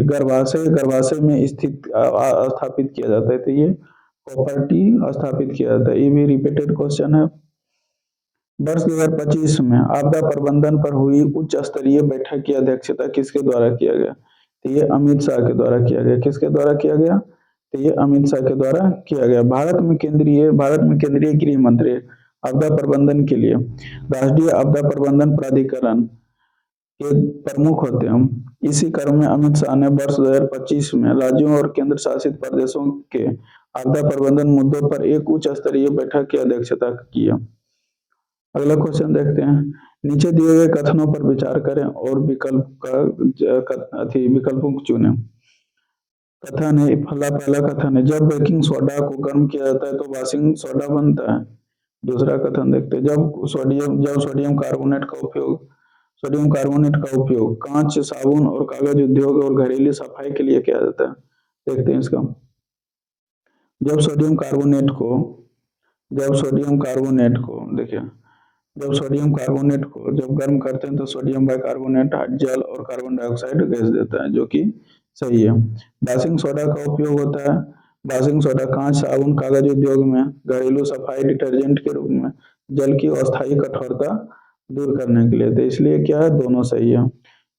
गर्भाशय में स्थित स्थापित किया जाता है? तो ये प्रॉपर्टी स्थापित किया जाता है। ये भी रिपीटेड क्वेश्चन है। वर्ष 2025 में आपदा प्रबंधन पर हुई उच्च स्तरीय बैठक की अध्यक्षता किसके द्वारा किया गया? तो ये अमित शाह के द्वारा किया गया। किसके द्वारा किया गया? तो ये अमित शाह के द्वारा किया गया। भारत में केंद्रीय गृह मंत्री आपदा प्रबंधन के लिए राष्ट्रीय आपदा प्रबंधन प्राधिकरण के प्रमुख होते हैं। इसी क्रम में अमित शाह ने वर्ष 2025 में राज्यों और केंद्र शासित प्रदेशों के आपदा प्रबंधन मुद्दों पर एक उच्च स्तरीय बैठक की अध्यक्षता की है। अगला क्वेश्चन देखते हैं। नीचे दिए गए कथनों पर विचार करें और विकल्पों को चुनें। कथन है, पहला कथन है, जब बेकिंग सोडा को गर्म किया जाता है तो वॉशिंग सोडा बनता है। दूसरा कथन देखते हैं, जब सोडियम कार्बोनेट का उपयोग कांच, साबुन और कागज उद्योग और घरेलू सफाई के लिए किया जाता है। देखते हैं इसका। जब सोडियम कार्बोनेट को जब गर्म करते हैं तो सोडियम बाइकार्बोनेट जल और कार्बन डाइऑक्साइड गैस देता है, जो कि सही है। वॉशिंग सोडा का उपयोग होता है। वॉशिंग सोडा कांच, साबुन, कागज उद्योग में घरेलू सफाई डिटर्जेंट के रूप में जल की अस्थायी कठोरता दूर करने के लिए। तो इसलिए क्या है? दोनों सही है।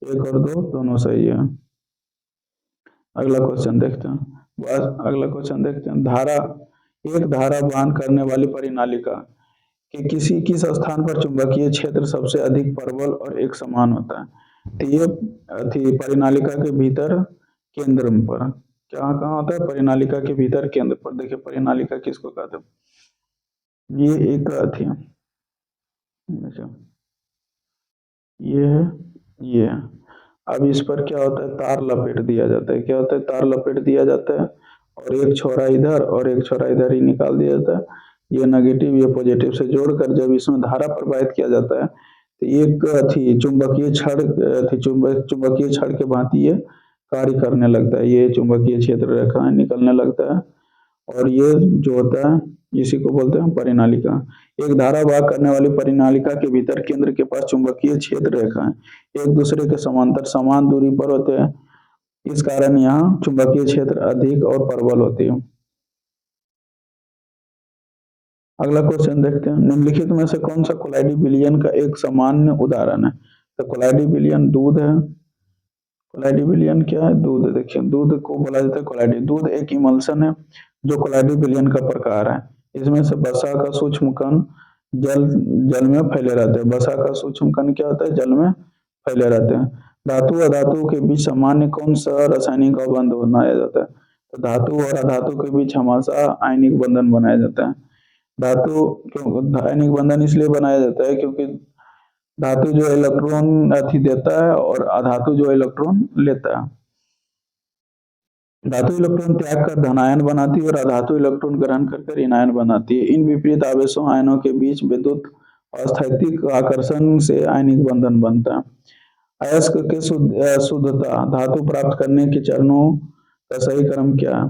1 और 2 दोनों सही है। अगला क्वेश्चन देखते हैं। एक धारा वहन करने वाली परिनालिका कि किस स्थान पर चुंबकीय क्षेत्र सबसे अधिक प्रबल और एक समान होता है? तो ये परिनालिका के भीतर केंद्र पर कहाँ होता है? परिनालिका के भीतर केंद्र पर। देखिए परिनालिका किसको कहते हैं? ये एक ये अब इस पर क्या होता है? तार लपेट दिया जाता है। क्या होता है? तार लपेट दिया जाता है और एक छोरा इधर और एक छोरा इधर ही निकाल दिया जाता है। ये नेगेटिव ये पॉजिटिव से जोड़कर जब इसमें धारा प्रवाहित किया जाता है तो एक चुंबकीय छड़ के भांति ये कार्य करने लगता है। ये चुंबकीय क्षेत्र रेखा निकलने लगता है और ये जो होता है इसी को बोलते हैं परिनालिका। एक धारा वाहक करने वाली परिनालिका के भीतर केंद्र के पास चुंबकीय क्षेत्र रेखाएं एक दूसरे के समांतर समान दूरी पर होते हैं। इस कारण यहाँ चुंबकीय क्षेत्र अधिक और प्रबल होती है। अगला क्वेश्चन देखते हैं। निम्नलिखित में से कौन सा कोलाइडी विलयन का एक सामान्य उदाहरण है? तो कोलाइडी विलयन दूध है। कोलाइडी विलयन क्या है? दूध। देखिए दूध को बोला जाता है कोलाइडी। दूध एक इमल्शन है जो कोलाइडी विलयन का प्रकार है। इसमें से वसा का सूक्ष्म कण जल में फैले रहते हैं। वसा का सूक्ष्म कण क्या होता है? जल में फैले रहते हैं। धातु और अधातु के बीच सामान्य कौन सा रासायनिक बंध बनाया जाता है? तो धातु और अधातु के बीच हमेशा आयनिक बंधन बनाया जाता है। धातु आयनिक बंधन इसलिए बनाया जाता है क्योंकि धातु जो इलेक्ट्रॉन देता है और अधातु जो इलेक्ट्रॉन लेता है। धातु इलेक्ट्रॉन त्याग कर धनायन बनाती है और अधातु इलेक्ट्रॉन ग्रहण कर ऋणायन बनाती है। इन विपरीत आवेशों आयनों के बीच विद्युत अस्थैतिक आकर्षण से आयनिक बंधन बनता है। अयस्क के शुद्धता धातु प्राप्त करने के चरणों का सही क्रम क्या है?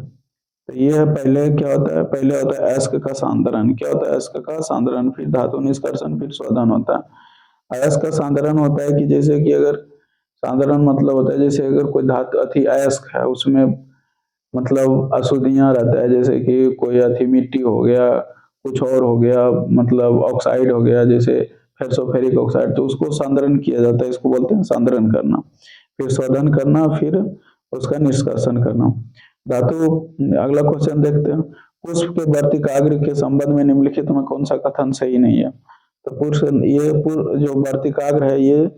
तो ये पहले क्या होता है? पहले होता है अयस्क का सांद्रण। क्या होता है? अयस्क का सांद्रण, फिर धातु निष्कर्षण, फिर शोधन होता है। अयस्क का सांद्रण होता है कि जैसे कि अगर सांद्रण मतलब होता है जैसे अगर कोई धातु अयस्क है उसमें मतलब अशुद्धियां रहता है, जैसे कि कोई मिट्टी हो गया, कुछ और हो गया, मतलब ऑक्साइड हो गया जैसे फेरसोफेरिक ऑक्साइड, तो उसको सांद्रण किया जाता है। इसको बोलते हैं सांद्रण करना। फिर शोधन करना, फिर उसका निष्कर्षण करना। धातु। अगला क्वेश्चन देखते हैं। पुष्प के वर्तिकाग्र के संबंध में निम्नलिखित में कौन सा कथन सही नहीं है? तो जो वर्तिकाग्र है ये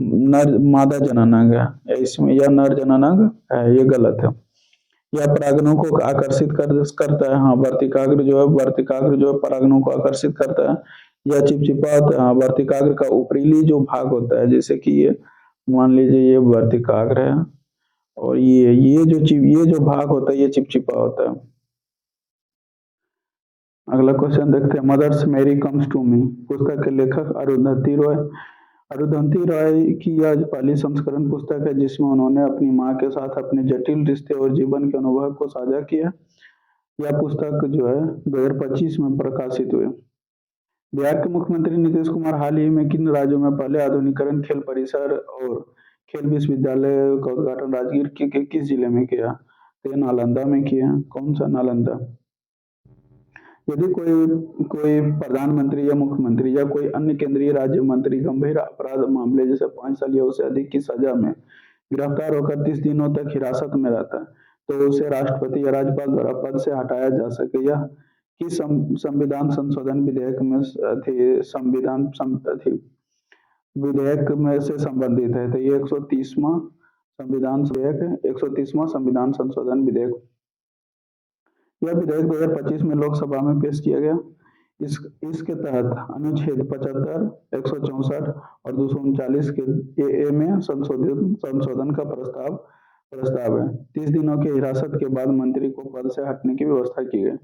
नर मादा जननांग है, इसमें यह नर जननांग है, ये गलत है। या परागणों को आकर्षित करता है। हाँ, वर्तिकाग्र जो है परागणों को आकर्षित करता है। या चिपचिपा होता है। हाँ, वर्तिकाग्र का ऊपरी जो भाग होता है, जैसे कि ये मान लीजिए ये वर्तिकाग्र है और ये जो भाग होता है ये चिपचिपा होता है। अगला क्वेश्चन देखते हैं, mothers Mary comes to me पुस्तक के लेखक अरुंधति रॉय। अरुंधति रॉय की यह पहली संस्करण पुस्तक है जिसमें उन्होंने अपनी माँ के साथ अपने जटिल रिश्ते और जीवन के अनुभव को साझा किया। यह पुस्तक जो है 2025 में प्रकाशित हुई। बिहार के मुख्यमंत्री नीतीश कुमार हाल ही में किन राज्यों में पहले आधुनिकीकरण खेल परिसर और खेल विश्वविद्यालय का उद्घाटन राजगीर के किस जिले में किया? तो ये नालंदा में किया। कौन सा? नालंदा। यदि कोई कोई प्रधानमंत्री या मुख्यमंत्री या कोई अन्य केंद्रीय राज्य मंत्री गंभीर अपराध मामले जैसे 5 साल या उससे अधिक की सजा में गिरफ्तार होकर 30 दिनों तक हिरासत में रहता है तो उसे राष्ट्रपति या राज्यपाल द्वारा पद से हटाया जा सके। यह किस संविधान संशोधन विधेयक में विधेयक में से संबंधित है? तो ये 130वां संविधान विधेयक है, 130वां संविधान संशोधन विधेयक। यह विधेयक 2025 में लोकसभा में पेश किया गया। इसके तहत अनुच्छेद 75, 164 और 239 के ए में संशोधन का प्रस्ताव है। 30 दिनों के हिरासत के बाद मंत्री को पद से हटने की व्यवस्था की गई।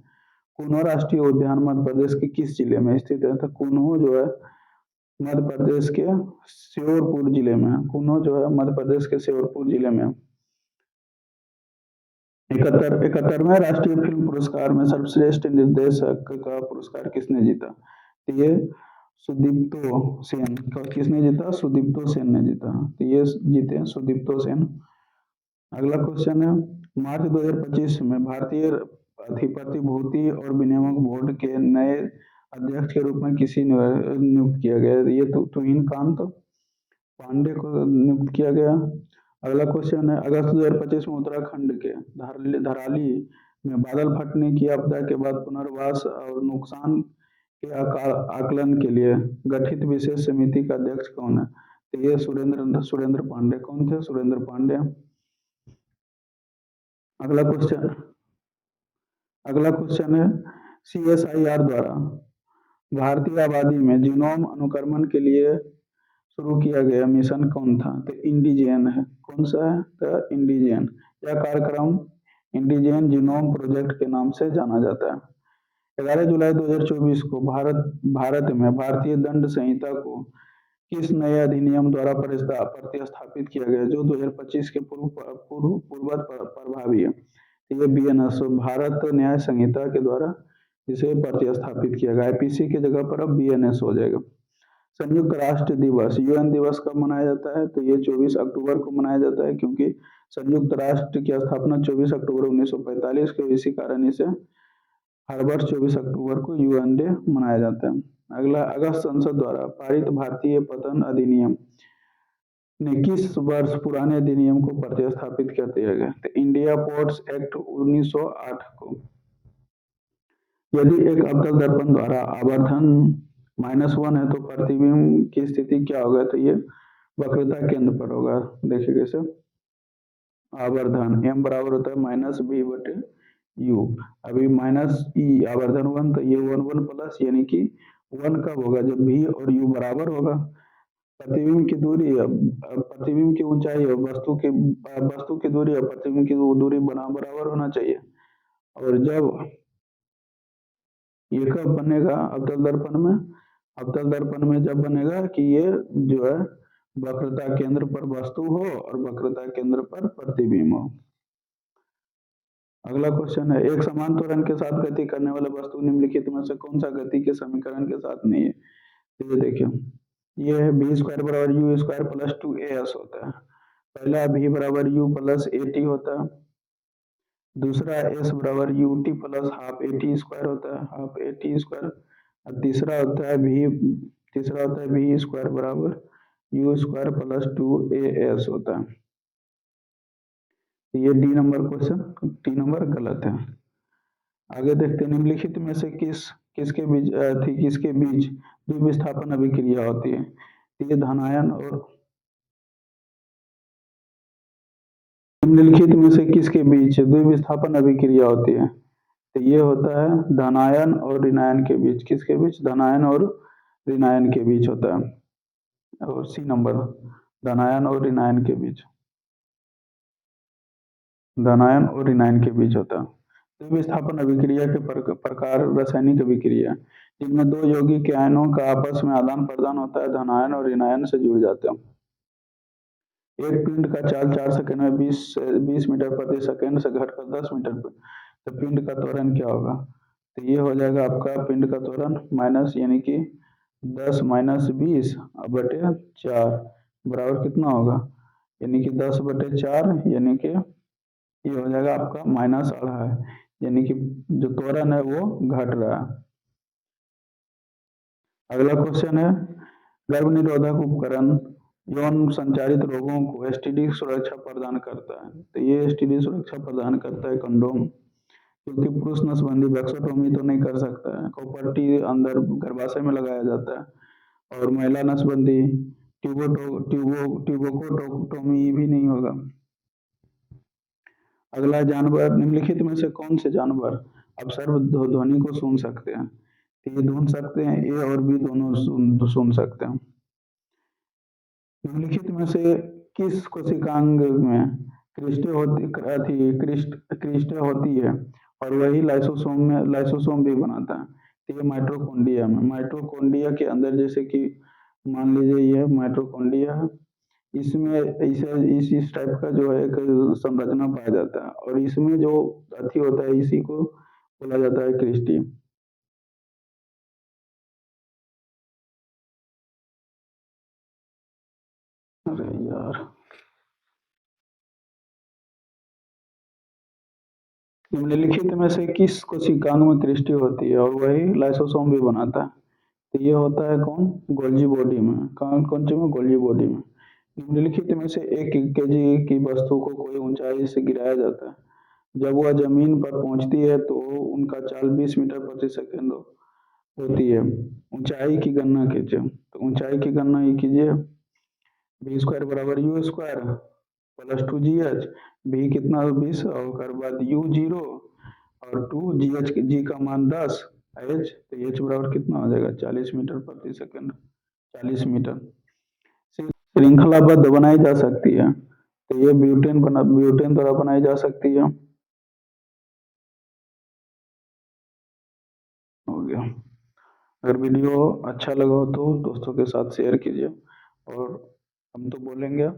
कुनो राष्ट्रीय उद्यान मध्य प्रदेश के किस जिले में स्थित है? तो कुनो जो है मध्य प्रदेश के श्योपुर जिले में है। कुनो जो है मध्य प्रदेश के श्योपुर जिले में है। 71वें राष्ट्रीय फिल्म पुरस्कार में सर्वश्रेष्ठ निर्देशक का पुरस्कार किसने जीता? तो ये सुदीप्तो सेन। किसने जीता? सुदीप्तो सेन ने जीता। तो ये जीते सुदीप्तो सेन। अगला क्वेश्चन है, मार्च 2025 में भारतीय प्रतिभूति और विनिमय बोर्ड के नए अध्यक्ष के रूप में किसी नियुक्त किया गया? ये तुहिनकांत पांडे को नियुक्त किया गया। अगला क्वेश्चन है, अगस्त 2025 में उत्तराखंड के धराली में बादल फटने की आपदा के बाद पुनर्वास और नुकसान के आकलन के लिए गठित विशेष समिति का अध्यक्ष कौन है? तो ये सुरेंद्र पांडे। कौन थे? सुरेंद्र पांडे। अगला क्वेश्चन है, CSIR द्वारा भारतीय आबादी में जीनोम अनुक्रमण के लिए शुरू किया गया मिशन कौन था? तो इंडिजेन है। कौन सा है? तो इंडिजेन। यह कार्यक्रम इंडिजेन जीनोम प्रोजेक्ट के नाम से जाना जाता है। 11 जुलाई 2024 को भारत में भारतीय दंड संहिता को किस नए अधिनियम द्वारा प्रतिस्थापित किया गया जो 2025 के पूर्ववत प्रभावी है? ये BNS भारत न्याय संहिता के द्वारा इसे प्रतिस्थापित किया गया। IPC की जगह पर अब BNS हो जाएगा। संयुक्त राष्ट्र दिवस UN दिवस कब मनाया जाता है? तो ये 24 अक्टूबर को मनाया जाता है क्योंकि संयुक्त राष्ट्र की स्थापना 24 अक्टूबर 1945 को, इसी कारण इसे हर वर्ष 24 अक्टूबर को UN डे मनाया जाता है। अगला, अगस्त संसद द्वारा पारित भारतीय पतन अधिनियम ने किस वर्ष पुराने अधिनियम को प्रतिस्थापित कर दिया गया? तो इंडिया पोर्ट्स एक्ट 1908 को। यदि एक अवतल दर्पण द्वारा आवर्धन -1 है तो प्रतिबिंब की स्थिति क्या होगा? तो ये वक्रता केंद्र पर होगा। देखिए कैसे, आवर्धन m बराबर होता है -b/u। अभी -e आवर्धन 1, तो ये 1 प्लस, यानी कि 1 कब होगा? जब v और u बराबर होगा। प्रतिबिंब की दूरी, प्रतिबिंब की ऊंचाई और वस्तु की दूरी और प्रतिबिंब की दूरी बराबर होना चाहिए। और जब ये कब बनेगा अवतल दर्पण में? अवतल दर्पण में जब बनेगा कि ये जो है वक्रता केंद्र पर वस्तु हो और वक्रता केंद्र पर प्रतिबिंब हो। अगला क्वेश्चन है, एक समान त्वरण के साथ गति करने वाला वस्तु निम्नलिखित में से कौन सा गति के समीकरण के साथ नहीं है? तो ये देखिए, ये है v² बराबर u² प्लस 2as होता है। पहला v बराबर u प्लस at होता है। दूसरा s बराबर ut प्लस हाफ at² होता है, हाफ at²। और तीसरा होता है v² बराबर u² प्लस 2as होता है। ये D number question, D number गलत है। आगे देखते हैं, निम्नलिखित में से किसके बीच द्विविस्थापन अभिक्रिया होती है? ये धनायन और निम्नलिखित में से किसके बीच द्विविस्थापन अभिक्रिया होती है? तो ये होता है धनायन और ऋणायन के बीच। किसके बीच? धनायन और ऋणायन के बीच होता है। और सी नंबर, धनायन और ऋणायन के बीच, धनायन और ऋणायन के बीच होता है। द्विविस्थापन अभिक्रिया के प्रकार रासायनिक अभिक्रिया, जिनमें दो यौगिक आयनों का आपस में आदान प्रदान होता है, धनायन और ऋणायन से जुड़ जाते हैं। एक पिंड का चाल 4 सेकंड में 20 मीटर प्रति सेकंड से घटकर 10 मीटर पर, तो पिंड का त्वरण क्या होगा? तो ये हो जाएगा आपका पिंड का त्वरण माइनस यानी कि 10 माइनस 20 बटे 4 बराबर कितना होगा? यानी कि 10 बटे 4 यानी कि ये हो जाएगा आपका माइनस आधा है, यानी कि जो त्वरण है वो घट रहा है। अगला क्वेश्चन है गर्भ निरोधक उपकरण यौन संचारित रोगों को एसटीडी सुरक्षा प्रदान करता है। तो ये एसटीडी सुरक्षा प्रदान करता है कंडोम, क्योंकि पुरुष नसबंदी वैक्सोटोमी तो नहीं कर सकता है, कॉपर्टी अंदर गर्भाशय में लगाया जाता है, और महिला नसबंदी ट्यूबोकोटोमी भी नहीं होगा। अगला जानवर निम्नलिखित में से कौन से जानवर अपसर्व ध्वनि को सुन सकते हैं? तो ये ढूंढ सकते हैं, ए और बी दोनों सुन सकते हैं। निम्नलिखित में से किस कोशिकांग में क्रिस्टे होती है और वही लाइसोसोम भी बनाता है? तो ये माइटोकॉन्ड्रिया में, माइटोकॉन्ड्रिया के अंदर जैसे कि मान लीजिए ये माइटोकॉन्ड्रिया है, इसमें इसे इस टाइप का जो है एक संरचना पाया जाता है, और इसमें जो अथी होता है इसी को बोला जाता है क्रिस्टी। अरे यार, निम्नलिखित में से किस कोशिकांग में क्रिस्टी होती है और वही लाइसोसोम भी बनाता है? तो ये होता है कौन? गोल्जी बॉडी में। कौन कौन सी में? गोल्जी बॉडी में। निम्नलिखित में से 1 केजी की वस्तु को कोई ऊंचाई से गिराया जाता है, जब वह जमीन पर पहुंचती है तो उनका चाल 20 मीटर प्रति सेकंड होती है। ऊंचाई की गणना कीजिए। तो ऊंचाई की गणना ये कीजिए, बी स्क्वायर बराबर U square plus 2 GH, B कितना 20 और उसके बाद यू 0 और 2 GH, जी का मान 10, एच तो एच बराबर कितना हो जाएगा? 40 मीटर प्रति सेकंड, 40 मीटर। श्रृंखलाबद्ध बनाई जा सकती है, तो ये ब्यूटेन द्वारा बनाई जा सकती है। हो गया। अगर वीडियो अच्छा लगा हो तो दोस्तों के साथ शेयर कीजिए, और हम तो बोलेंगे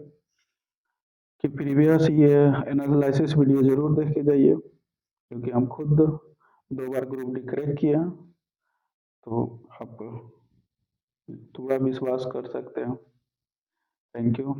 कि प्रीवियस ये एनालिसिस वीडियो जरूर देख के जाइए, क्योंकि हम खुद 2 बार ग्रुप डी क्रैक किए हैं, तो आप थोड़ा विश्वास कर सकते हैं। Thank you.